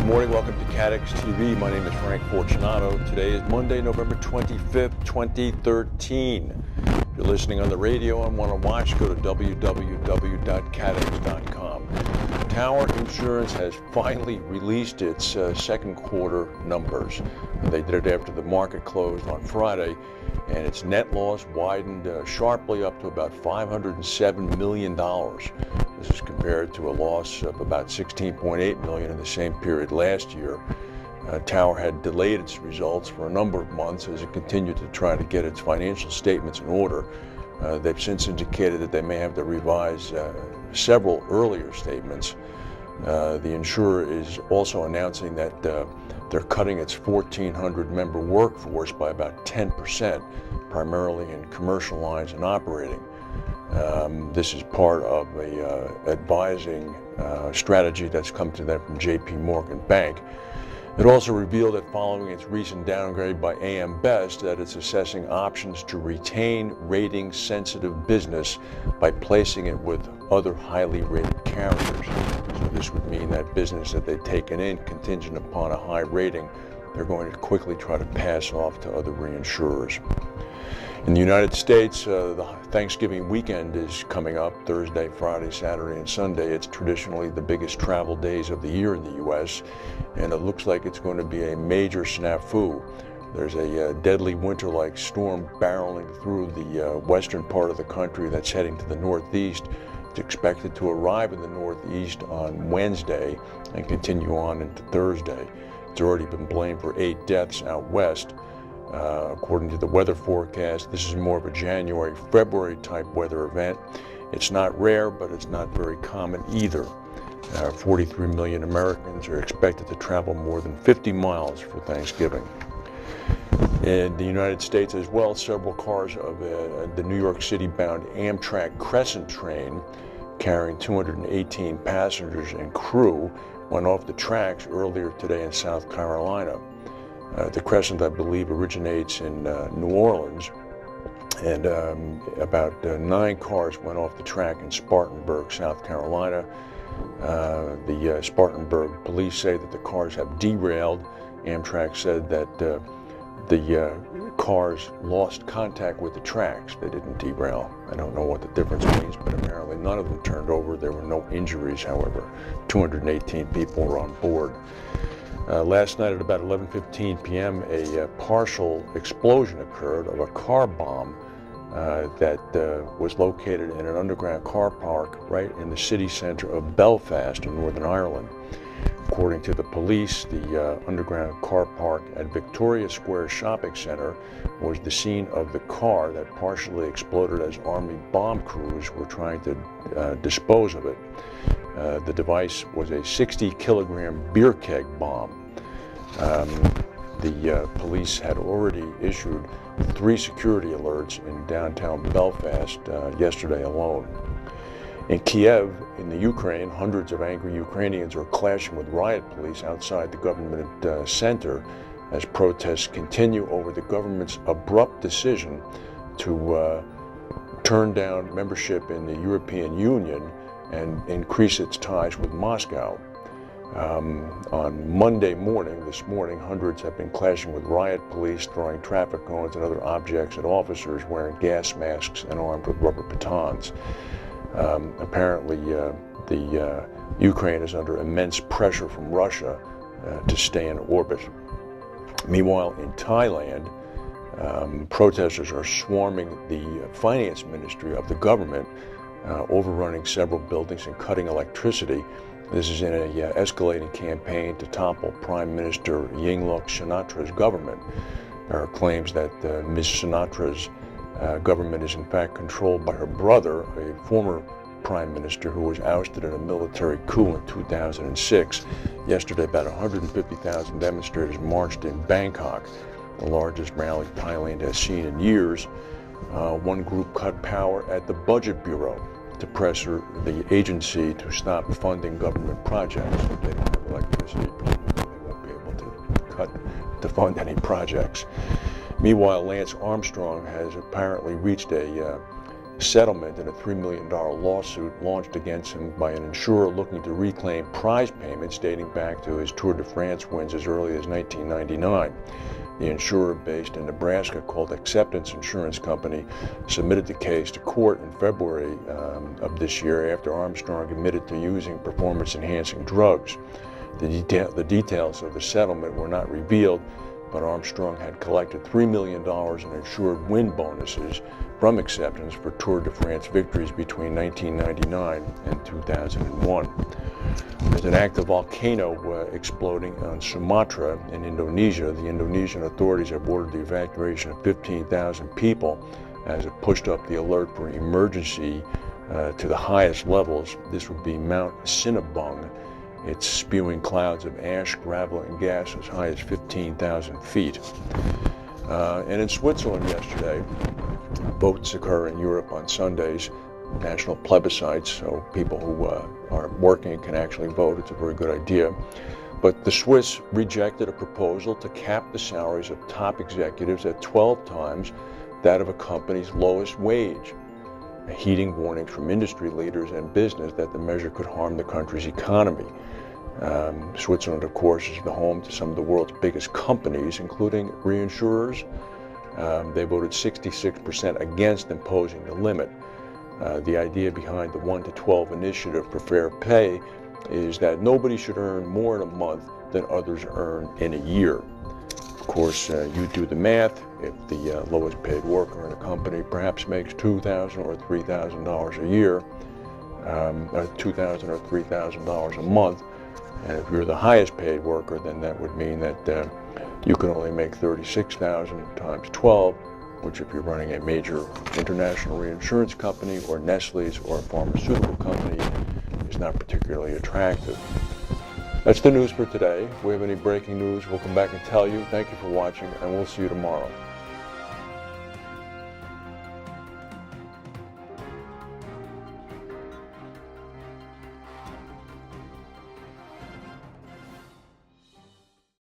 morning, welcome to CATEX TV. My name is Frank Fortunato. Today is Monday, November 25th, 2013. If you're listening on the radio and want to watch, go to www.catex.com. Tower Insurance has finally released its second quarter numbers. They did it after the market closed on Friday, and its net loss widened sharply up to about $507 million. This is compared to a loss of about $16.8 million in the same period last year. Tower had delayed its results for a number of months as it continued to try to get its financial statements in order. They've since indicated that they may have to revise several earlier statements. The insurer is also announcing that they're cutting its 1,400-member workforce by about 10%, primarily in commercial lines and operating. This is part of a advising strategy that's come to them from J.P. Morgan Bank. It also revealed that following its recent downgrade by AM Best, that it's assessing options to retain rating-sensitive business by placing it with other highly rated carriers. So this would mean that business that they've taken in contingent upon a high rating, they're going to quickly try to pass off to other reinsurers. In the United States, the Thanksgiving weekend is coming up, Thursday, Friday, Saturday, and Sunday. It's traditionally the biggest travel days of the year in the U.S., and it looks like it's going to be a major snafu. There's a deadly winter-like storm barreling through the western part of the country that's heading to the northeast. It's expected to arrive in the northeast on Wednesday and continue on into Thursday. It's already been blamed for 8 deaths out west. According to the weather forecast, this is more of a January, February type weather event. It's not rare, but it's not very common either. 43 million Americans are expected to travel more than 50 miles for Thanksgiving. In the United States as well, several cars of the New York City-bound Amtrak Crescent train carrying 218 passengers and crew went off the tracks earlier today in South Carolina. The Crescent, I believe, originates in New Orleans, and about 9 cars went off the track in Spartanburg, South Carolina. The Spartanburg police say that the cars have derailed. Amtrak said that the cars lost contact with the tracks. They didn't derail. I don't know what the difference means, but apparently none of them turned over. There were no injuries, however. 218 people were on board. Last night at about 11:15 p.m., a partial explosion occurred of a car bomb that was located in an underground car park right in the city center of Belfast in Northern Ireland. According to the police, the underground car park at Victoria Square Shopping Center was the scene of the car that partially exploded as Army bomb crews were trying to dispose of it. The device was a 60-kilogram beer keg bomb. The police had already issued 3 security alerts in downtown Belfast yesterday alone. In Kiev, in the Ukraine, hundreds of angry Ukrainians are clashing with riot police outside the government center as protests continue over the government's abrupt decision to turn down membership in the European Union and increase its ties with Moscow. On Monday morning, this morning, hundreds have been clashing with riot police, throwing traffic cones and other objects at officers wearing gas masks and armed with rubber batons. Apparently, the Ukraine is under immense pressure from Russia to stay in orbit. Meanwhile, in Thailand, protesters are swarming the finance ministry of the government, overrunning several buildings and cutting electricity. This is in an escalating campaign to topple Prime Minister Yingluck Sumatra's government. There are claims that Ms. Sumatra's government is in fact controlled by her brother, a former prime minister who was ousted in a military coup in 2006. Yesterday, about 150,000 demonstrators marched in Bangkok, the largest rally Thailand has seen in years. One group cut power at the Budget Bureau to pressure the agency to stop funding government projects. If they don't have electricity, they won't be able to fund any projects. Meanwhile, Lance Armstrong has apparently reached a settlement in a $3 million lawsuit launched against him by an insurer looking to reclaim prize payments dating back to his Tour de France wins as early as 1999. The insurer, based in Nebraska, called Acceptance Insurance Company, submitted the case to court in February of this year after Armstrong admitted to using performance-enhancing drugs. The details of the settlement were not revealed, but Armstrong had collected $3 million in insured win bonuses from Acceptance for Tour de France victories between 1999 and 2001. There's an active volcano exploding on Sumatra in Indonesia. The Indonesian authorities have ordered the evacuation of 15,000 people as it pushed up the alert for emergency to the highest levels. This would be Mount Sinabung. It's spewing clouds of ash, gravel, and gas as high as 15,000 feet. And in Switzerland yesterday, votes occur in Europe on Sundays, national plebiscites, so people who are working can actually vote. It's a very good idea. But the Swiss rejected a proposal to cap the salaries of top executives at 12 times that of a company's lowest wage, heeding warnings from industry leaders and business that the measure could harm the country's economy. Switzerland, of course, is the home to some of the world's biggest companies, including reinsurers. They voted 66% against imposing the limit. The idea behind the 1 to 12 initiative for fair pay is that nobody should earn more in a month than others earn in a year. Of course, you do the math. If the lowest paid worker in a company perhaps makes $2,000 or $3,000 a year, $2,000 or $3,000 a month, and if you're the highest paid worker, then that would mean that you can only make $36,000 times 12, which if you're running a major international reinsurance company or Nestle's or a pharmaceutical company is not particularly attractive. That's the news for today. If we have any breaking news, we'll come back and tell you. Thank you for watching, and we'll see you tomorrow.